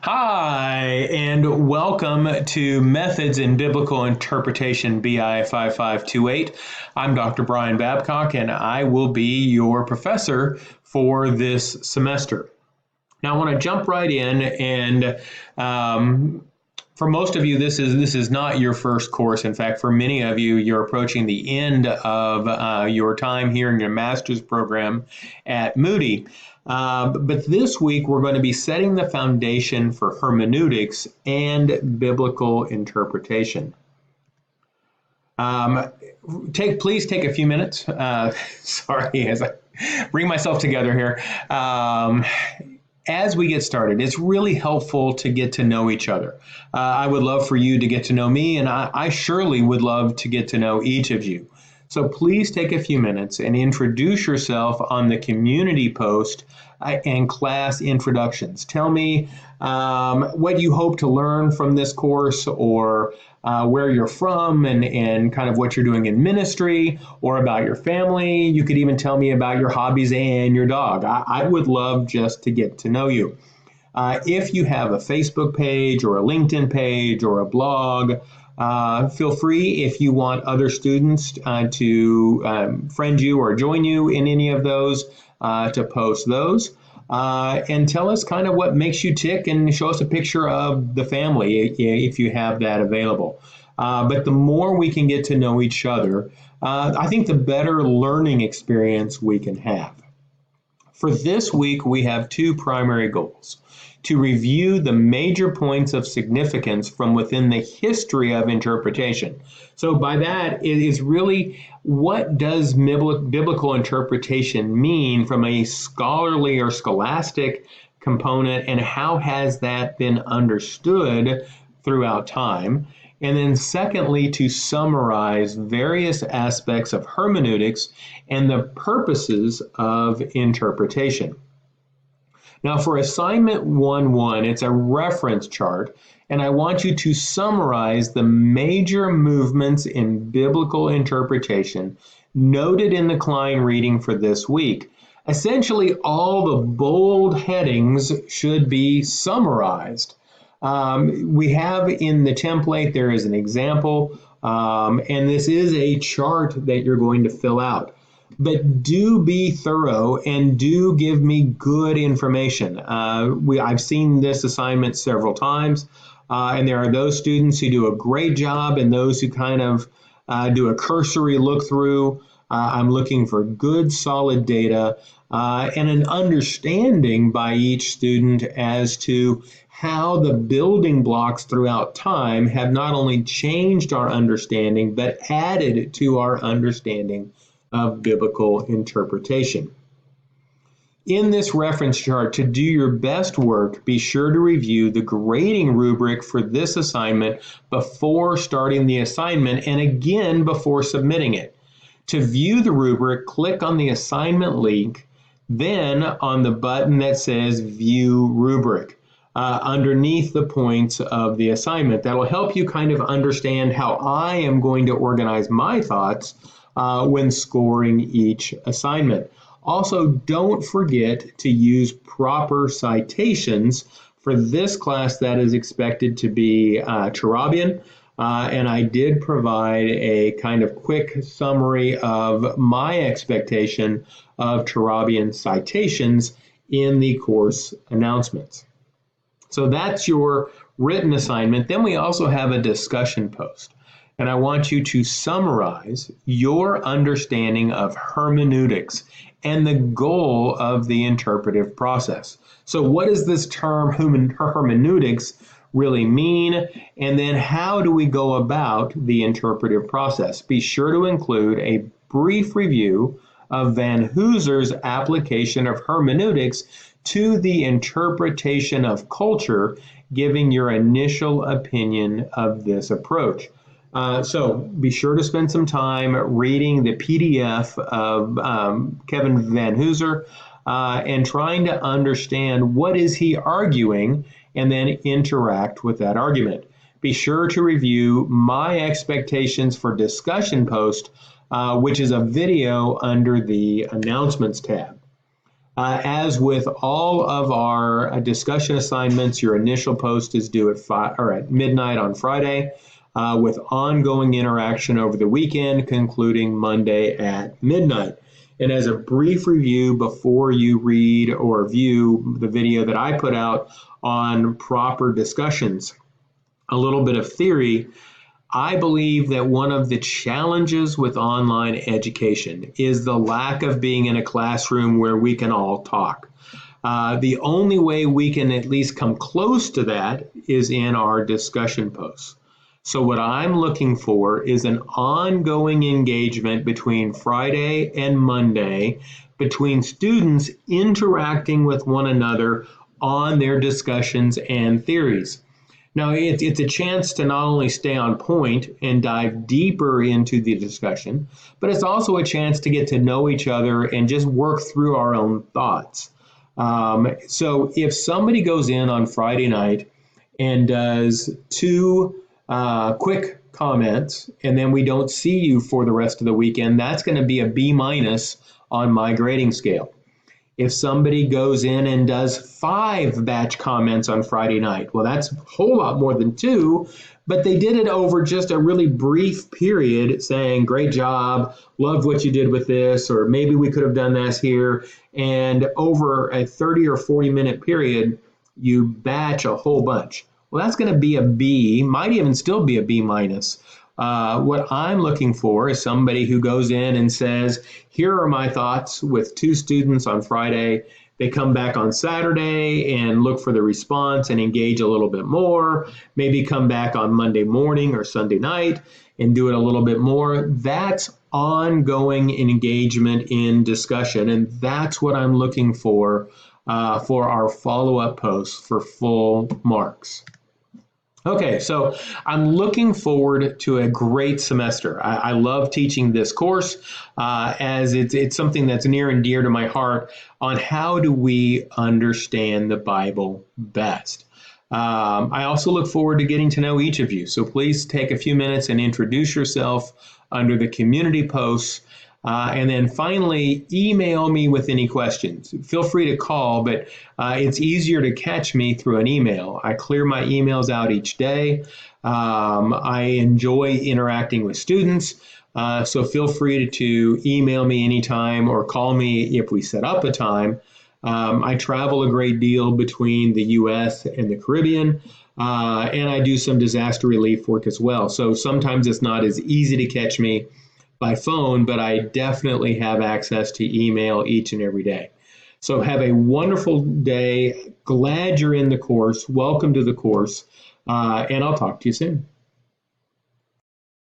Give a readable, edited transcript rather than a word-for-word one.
Hi, and welcome to Methods in Biblical Interpretation BI5528. I'm Dr. Brian Babcock, and I will be your professor for this semester. Now, I want to jump right in, and for most of you, this is not your first course. In fact, for many of you, you're approaching the end of your time here in your master's program at Moody. But this week, we're going to be setting the foundation for hermeneutics and biblical interpretation. Please take a few minutes. Sorry, as I bring myself together here. As we get started, it's really helpful to get to know each other. I would love for you to get to know me, and I surely would love to get to know each of you. So please take a few minutes and introduce yourself on the community post and class introductions. Tell me what you hope to learn from this course, or where you're from, and kind of what you're doing in ministry, or about your family. You could even tell me about your hobbies and your dog. I would love just to get to know you. If you have a Facebook page or a LinkedIn page or a blog, feel free, if you want other students to friend you or join you in any of those, to post those. And tell us kind of what makes you tick, and show us a picture of the family if you have that available. But the more we can get to know each other, I think the better learning experience we can have. For this week, we have two primary goals: to review the major points of significance from within the history of interpretation. So by that, it is really, what does biblical interpretation mean from a scholarly or scholastic component, and how has that been understood throughout time? And then secondly, to summarize various aspects of hermeneutics and the purposes of interpretation. Now, for assignment 1-1, it's a reference chart, and I want you to summarize the major movements in biblical interpretation noted in the Klein reading for this week. Essentially, all the bold headings should be summarized. We have in the template, there is an example, and this is a chart that you're going to fill out. But do be thorough and do give me good information. I've seen this assignment several times, and there are those students who do a great job and those who kind of do a cursory look through. I'm looking for good, solid data and an understanding by each student as to how the building blocks throughout time have not only changed our understanding, but added to our understanding of biblical interpretation. In this reference chart, to do your best work, be sure to review the grading rubric for this assignment before starting the assignment, and again before submitting it. To view the rubric, click on the assignment link, then on the button that says View Rubric underneath the points of the assignment. That will help you kind of understand how I am going to organize my thoughts when scoring each assignment. Also, don't forget to use proper citations for this class that is expected to be Turabian. And I did provide a kind of quick summary of my expectation of Turabian citations in the course announcements. So that's your written assignment. Then we also have a discussion post. And I want you to summarize your understanding of hermeneutics and the goal of the interpretive process. So what does this term hermeneutics really mean? And then how do we go about the interpretive process? Be sure to include a brief review of Van Hooser's application of hermeneutics to the interpretation of culture, giving your initial opinion of this approach. So be sure to spend some time reading the PDF of Kevin Van Hooser and trying to understand what is he arguing, and then interact with that argument. Be sure to review my expectations for discussion post, which is a video under the announcements tab. As with all of our discussion assignments, your initial post is due at midnight on Friday, with ongoing interaction over the weekend, concluding Monday at midnight. And as a brief review before you read or view the video that I put out on proper discussions, a little bit of theory. I believe that one of the challenges with online education is the lack of being in a classroom where we can all talk. The only way we can at least come close to that is in our discussion posts. So what I'm looking for is an ongoing engagement between Friday and Monday, between students interacting with one another on their discussions and theories. Now, it's a chance to not only stay on point and dive deeper into the discussion, but it's also a chance to get to know each other and just work through our own thoughts. So if somebody goes in on Friday night and does two quick comments, and then we don't see you for the rest of the weekend, that's going to be a B- on my grading scale. If somebody goes in and does 5 batch comments on Friday night, well, that's a whole lot more than 2, but they did it over just a really brief period saying, great job, loved what you did with this, or maybe we could have done this here. And over a 30 or 40-minute period, you batch a whole bunch. Well, that's going to be a B, might even still be a B-. What I'm looking for is somebody who goes in and says, here are my thoughts with 2 students on Friday. They come back on Saturday and look for the response and engage a little bit more, maybe come back on Monday morning or Sunday night and do it a little bit more. That's ongoing engagement in discussion, and that's what I'm looking for our follow-up posts for full marks. Okay, so I'm looking forward to a great semester. I love teaching this course as it's something that's near and dear to my heart on how do we understand the Bible best. I also look forward to getting to know each of you. So please take a few minutes and introduce yourself under the community posts. And then finally, email me with any questions. Feel free to call, but it's easier to catch me through an email. I clear my emails out each day. I enjoy interacting with students, so feel free to email me anytime or call me if we set up a time. I travel a great deal between the U.S. and the Caribbean, and I do some disaster relief work as well. So sometimes it's not as easy to catch me by phone, but I definitely have access to email each and every day. So have a wonderful day. Glad you're in the course. Welcome to the course, and I'll talk to you soon.